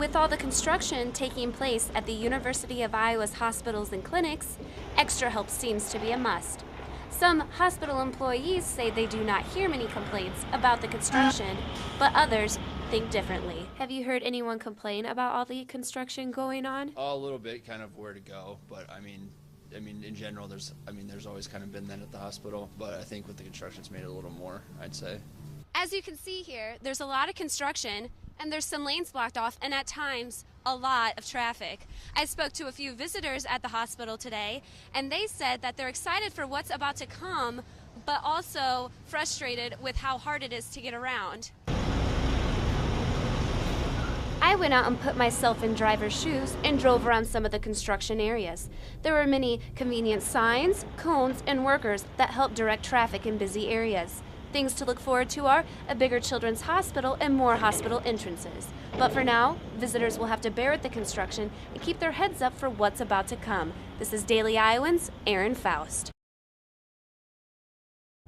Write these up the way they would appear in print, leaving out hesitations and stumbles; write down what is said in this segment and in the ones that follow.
With all the construction taking place at the University of Iowa's hospitals and clinics, extra help seems to be a must. Some hospital employees say they do not hear many complaints about the construction, but others think differently. Have you heard anyone complain about all the construction going on? A little bit, kind of where to go, but I mean, in general, there's always kind of been that at the hospital, but I think with the construction, it's made it a little more, I'd say. As you can see here, there's a lot of construction, and there's some lanes blocked off, and at times, a lot of traffic. I spoke to a few visitors at the hospital today, and they said that they're excited for what's about to come, but also frustrated with how hard it is to get around. I went out and put myself in driver's shoes and drove around some of the construction areas. There were many convenient signs, cones, and workers that help direct traffic in busy areas. Things to look forward to are a bigger children's hospital and more hospital entrances. But for now, visitors will have to bear with the construction and keep their heads up for what's about to come. This is Daily Iowans' Aaron Faust.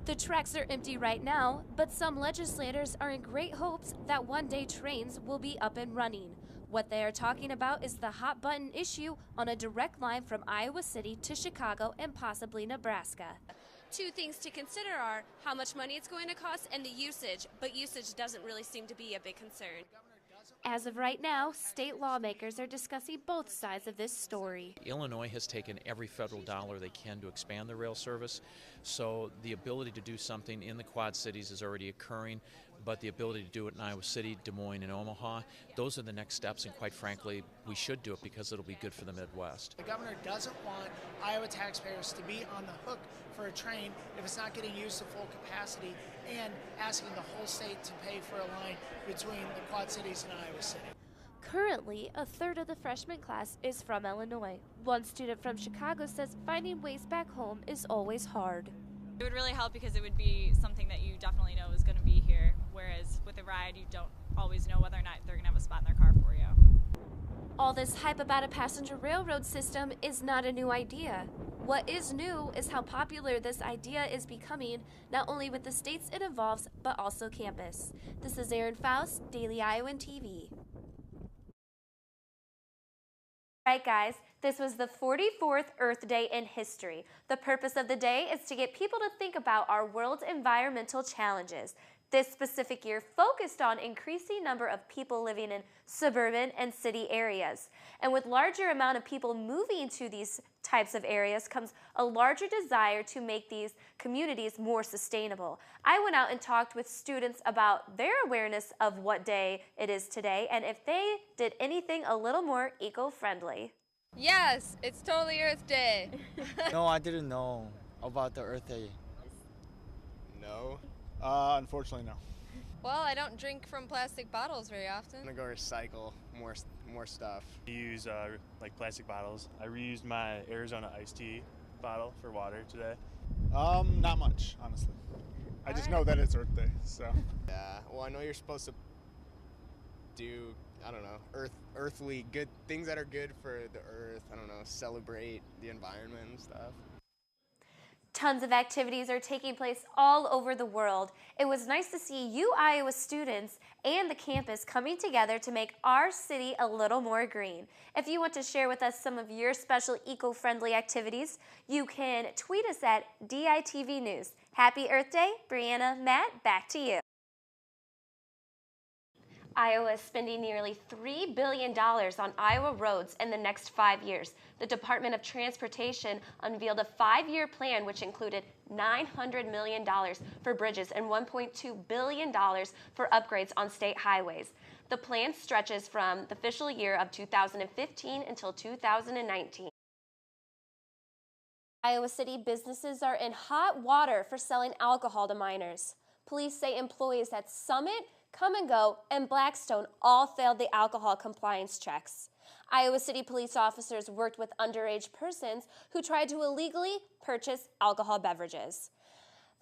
The tracks are empty right now, but some legislators are in great hopes that one day trains will be up and running. What they are talking about is the hot button issue on a direct line from Iowa City to Chicago and possibly Nebraska. Two things to consider are how much money it's going to cost and the usage, but usage doesn't really seem to be a big concern. As of right now, state lawmakers are discussing both sides of this story. Illinois has taken every federal dollar they can to expand the rail service, so the ability to do something in the Quad Cities is already occurring, but the ability to do it in Iowa City, Des Moines, and Omaha, those are the next steps, and quite frankly, we should do it because it'll be good for the Midwest. The governor doesn't want Iowa taxpayers to be on the hook for a train if it's not getting used to full capacity, and asking the whole state to pay for a line between the Quad Cities and Iowa City. Currently, a third of the freshman class is from Illinois. One student from Chicago says finding ways back home is always hard. It would really help because it would be something that you definitely know is going to be here, whereas with a ride you don't always know whether or not they're going to have a spot in their car for you. All this hype about a passenger railroad system is not a new idea. What is new is how popular this idea is becoming, not only with the states it involves, but also campus. This is Aaron Faust, Daily Iowan TV. Alright guys, this was the 44th Earth Day in history. The purpose of the day is to get people to think about our world's environmental challenges. This specific year focused on increasing number of people living in suburban and city areas. And with larger amount of people moving to these types of areas comes a larger desire to make these communities more sustainable. I went out and talked with students about their awareness of what day it is today and if they did anything a little more eco-friendly. Yes, it's totally Earth Day. No, I didn't know about the Earth Day. No. Unfortunately, no. Well, I don't drink from plastic bottles very often. I'm gonna go recycle more stuff. I use like plastic bottles. I reused my Arizona iced tea bottle for water today. Not much, honestly. I just know that it's Earth Day, so. Yeah, well, I know you're supposed to do, I don't know, earthly good things that are good for the earth. I don't know, celebrate the environment and stuff. Tons of activities are taking place all over the world. It was nice to see you Iowa students and the campus coming together to make our city a little more green. If you want to share with us some of your special eco-friendly activities, you can tweet us at DITV News. Happy Earth Day. Brianna, Matt, back to you. Iowa is spending nearly $3 billion on Iowa roads in the next 5 years. The Department of Transportation unveiled a 5-year plan which included $900 million for bridges and $1.2 billion for upgrades on state highways. The plan stretches from the fiscal year of 2015 until 2019. Iowa City businesses are in hot water for selling alcohol to minors. Police say employees at Summit, Come and Go, and Blackstone all failed the alcohol compliance checks. Iowa City police officers worked with underage persons who tried to illegally purchase alcohol beverages.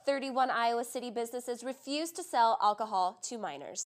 31 Iowa City businesses refused to sell alcohol to minors.